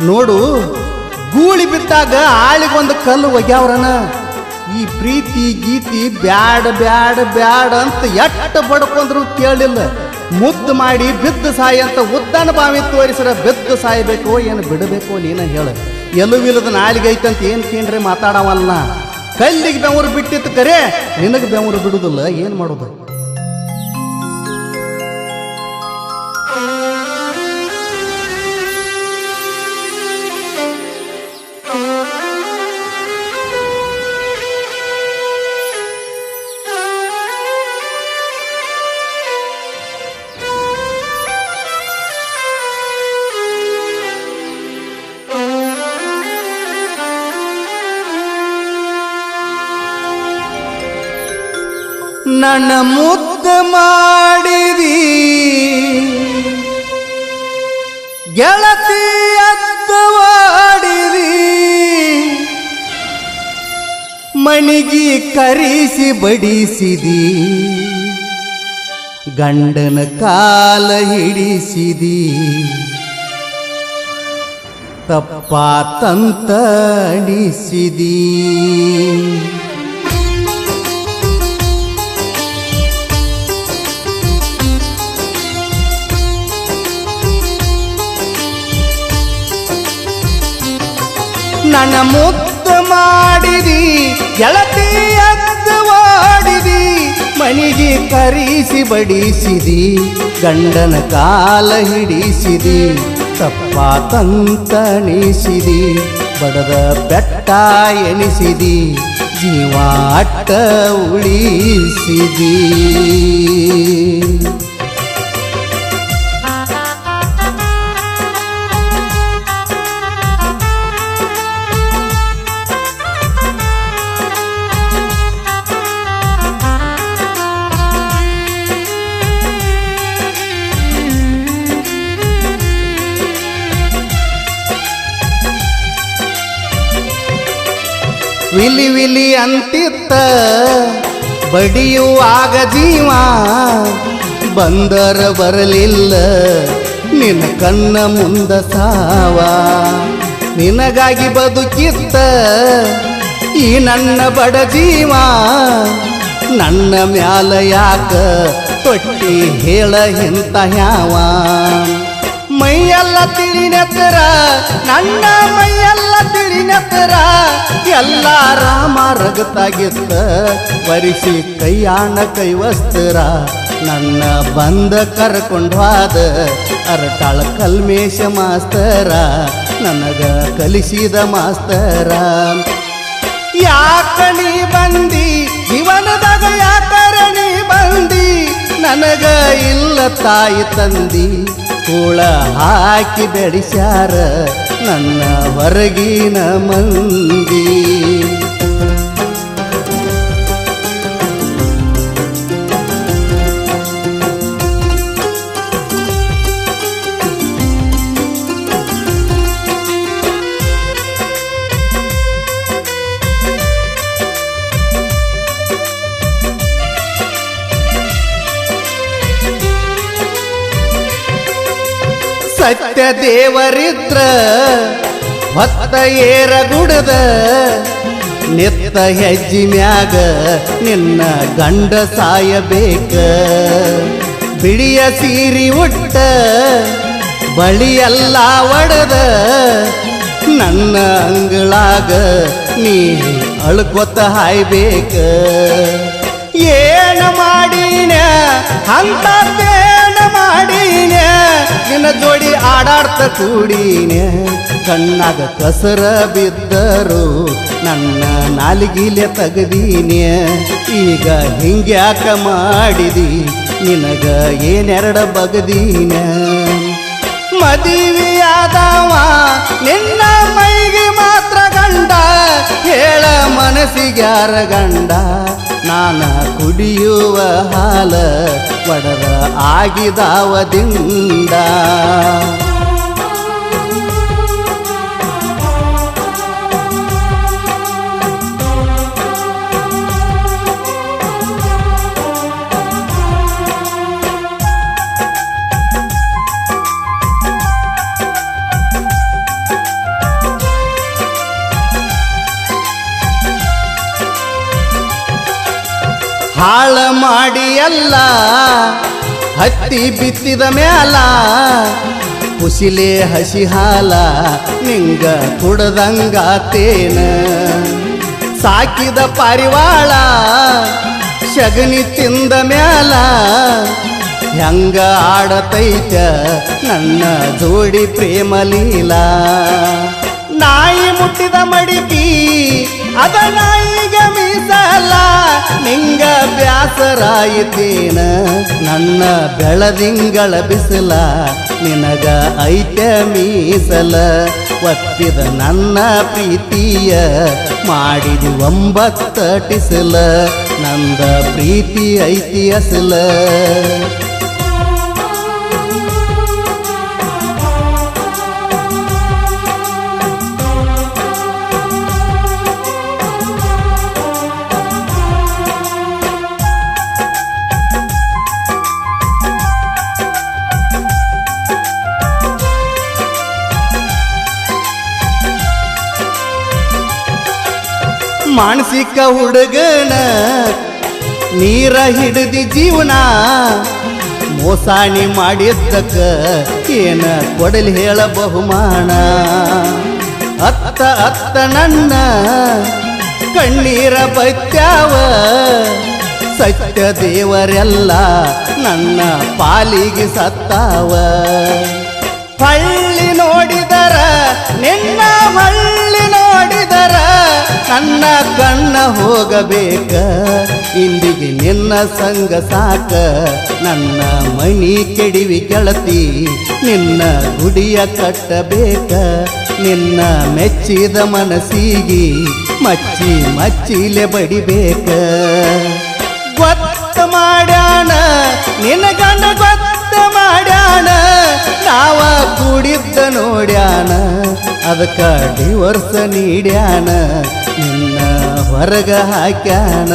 ನೋಡು ಗೂಳಿ ಬಿದ್ದಾಗ ಆಳಿಗೊಂದು ಕಲ್ಲು ಒಗ್ಯಾವ್ರನ. ಈ ಪ್ರೀತಿ ಗೀತಿ ಬ್ಯಾಡ ಬ್ಯಾಡ ಬ್ಯಾಡ ಅಂತ ಎಟ್ಟು ಬಡ್ಕೊಂಡ್ರು ಕೇಳಿಲ್ಲ. ಮುದ್ದು ಮಾಡಿ ಬಿದ್ದು ಸಾಯಿ ಅಂತ ಉದ್ದಾನ ಬಾವಿ ತೋರಿಸ್ರ ಬಿದ್ದು ಸಾಯಬೇಕು ಏನು ಬಿಡಬೇಕು ನೀನ ಹೇಳ. ಎಲುವಿಲ್ಲದ ನಾಲಿಗೆ ಐತಂತ ಏನು ಕೇಂದ್ರೆ ಮಾತಾಡವಲ್ಲ. ಕಲ್ಲಿಗೆ ಬೆವರು ಬಿಟ್ಟಿತ್ತು ಕರೆ ನಿನಗೆ ಬೆವರು ಬಿಡುದಿಲ್ಲ, ಏನು ಮಾಡೋದು? ನನ್ನ ಮುದ್ದು ಮಾಡಿದಿ ಗೆಳತಿ ಅದ್ದವಾಡಿದಿ, ಮಣಿಗಿ ಕರಿಸಿ ಬಡಿಸಿದಿ, ಗಂಡನ ಕಾಲ ಹಿಡಿಸಿದಿ, ತಪ್ಪಾತಂತ ಅಣಿಸಿದಿ. ನನ್ನ ಮುದ್ದು ಮಾಡಿದಿ ಗೆಳತಿ ಅದ್ದವಾಡಿದಿ, ಮಣಿಗೆ ಕರಿಸಿ ಬಡಿಸಿದಿ, ಗಂಡನ ಕಾಲ ಹಿಡಿಸಿದಿ, ತಪ್ಪಾತಂತಣಿಸಿದಿ, ಬಡದ ಬೆಟ್ಟ ಎನಿಸಿದಿ, ಜೀವ ಅಟ್ಟ ಉಳಿಸಿದಿ. ವಿಲಿ ವಿಲಿ ಅಂತಿತ್ತ ಬಡಿಯುವಾಗ ಜೀವ, ಬಂದರ ಬರಲಿಲ್ಲ ನಿನ್ನ ಕಣ್ಣ ಮುಂದ ಸಾವ. ನಿನಗಾಗಿ ಬದುಕಿತ್ತ ಈ ನನ್ನ ಬಡ ಜೀವ, ನನ್ನ ಮ್ಯಾಲ ಯಾಕ ತೊಟ್ಟಿ ಹೇಳ ಇಂತ ಯಾವ. ಮೈಯೆಲ್ಲ ತಿಳಿನೆತ್ತರ ನನ್ನ ಮೈಯೆಲ್ಲ ತಿಳಿನೆತ್ತರ, ಎಲ್ಲ ರಾಮ ರಗತಾಗಿತ್ತ ವರಿಸಿ ಕೈಯಾಣ ಕೈವಸ್ತರ. ನನ್ನ ಬಂದ ಕರ್ಕೊಂಡು ಹೋದ ಅರಟಾಳ ಕಲ್ಮೇಶ ಮಾಸ್ತರ, ನನಗ ಕಲಿಸಿದ ಮಾಸ್ತರ. ಯಾಕ ನೀ ಬಂದಿ ಜೀವನದಾಗ ಯಾಕರ ನೀ ಬಂದಿ, ನನಗ ಇಲ್ಲ ತಾಯಿ ತಂದಿ, ಕೂಳ ಹಾಕಿ ಬೆಳೆಸ್ಯಾರ ನನ್ನ ಹೊರಗಿನ ಮಂದಿ. ಸತ್ಯ ದೇವರಿದ್ರ ಹೊತ್ತ ಏರ ಗುಡದ, ನಿತ್ತ ಹೆಜ್ಜಿ ಮ್ಯಾಗ ನಿನ್ನ ಗಂಡ ಸಾಯಬೇಕ. ಬಿಳಿಯ ಸೀರಿ ಉಟ್ಟ ಬಳಿಯೆಲ್ಲ ಒಡದ, ನನ್ನ ಅಂಗಳಾಗ ನೀ ಅಳ್ಕೊತ ಹಾಯ್ಬೇಕ. ಏನ ಮಾಡೀನ ಅಂತೇನ ಮಾಡೀನ, ನಿನ್ನ ಜೋಡಿ ಆಡಾಡ್ತ ಕೂಡೀನ. ಕಣ್ಣಾಗ ಕಸರ ಬಿದ್ದರು ನನ್ನ ನಾಲಿಗಿಲೆ ತಗದೀನ. ಈಗ ಹಿಂಗ್ಯಾಕ ಮಾಡಿದಿ ನಿನಗ ಏನೆರಡ ಬಗದೀನ. ಮದುವೆಯಾದವ ನಿನ್ನ ಮೈಗೆ ಮಾತ್ರ ಗಂಡ, ಹೇಳ ಮನಸ್ಸಿಗ್ಯಾರ ಗಂಡ. ನಾನ ಕುಡಿಯುವ ಹಾಲ ಒಡದ ಆಗಿದಾವದಿಂದ. ಹಾಳ ಮಾಡಿ ಎಲ್ಲ ಹತ್ತಿ ಬಿತ್ತಿದ ಮ್ಯಾಲ ಕುಸಿಲೆ ಹಸಿ ಹಾಲ ನಿಂಗ ಕುಡದಂಗಾತೇನ ಸಾಕಿದ ಪಾರಿವಾಳ ಶಗನಿ ತಿಂದ ಮ್ಯಾಲ ಹೆಂಗ ಆಡತೈತ ನನ್ನ ಜೋಡಿ ಪ್ರೇಮ ಲೀಲಾ ನಾಯಿ ಮುಟ್ಟಿದ ಮಡಿಕಿ ಅದ ನಾಯಿಗೆ ಮೀಸಲ ನಿಂಗ ಬ್ಯಾಸರಾಯಿತೇನ ನನ್ನ ಬೆಳದಿಂಗಳ ಬಿಸಿಲ ನಿನಗ ಐತ್ಯ ಮೀಸಲ ಒಪ್ಪಿದ ನನ್ನ ಪ್ರೀತಿಯ ಮಾಡಿದಿ 9 ಟಿಸಲ ನಂದ ಪ್ರೀತಿ ಐತಿ ಅಸಲ ಮಾನಸಿಕ ಹುಡುಗನ ನೀರ ಹಿಡಿದಿ ಜೀವನ ಮೋಸಾಣಿ ಮಾಡಿದ್ದಕ್ಕ ಏನ ಕೊಡಲಿ ಹೇಳ ಬಹುಮಾನ ಅತ್ತ ನನ್ನ ಕಣ್ಣೀರ ಬತ್ಯಾವ ಸತ್ಯ ದೇವರೆಲ್ಲ ನನ್ನ ಪಾಲಿಗೆ ಸತ್ತಾವ ಹಳ್ಳಿ ನೋಡಿದರ ನಿನ್ನ ಹಳ್ಳಿ ನೋಡಿದರ ನನ್ನ ಕಣ್ಣ ಹೋಗಬೇಕ ಇಂದಿಗೆ ನಿನ್ನ ಸಂಗ ಸಾಕ ನನ್ನ ಮಣಿ ಕೆಡಿವಿ ಗೆಳತಿ ನಿನ್ನ ಗುಡಿಯ ಕಟ್ಟಬೇಕ ನಿನ್ನ ಮೆಚ್ಚಿದ ಮನಸ್ಸಿಗೆ ಮಚ್ಚಿಲೆ ಬಡಿಬೇಕ ಗೊತ್ತ ಮಾಡ್ಯಾಣ ನಿನ್ನ ಗಂಡ ಗೊತ್ತ ಮಾಡ್ಯಾಣ ನಾವ ಕೂಡಿದ್ದ ನೋಡ್ಯಾನ ಅದಕ್ಕ ಡಿವೋರ್ಸ್ ನೀಡ್ಯಾನ ನಿನ್ನ ಹೊರಗ ಹಾಕ್ಯಾನ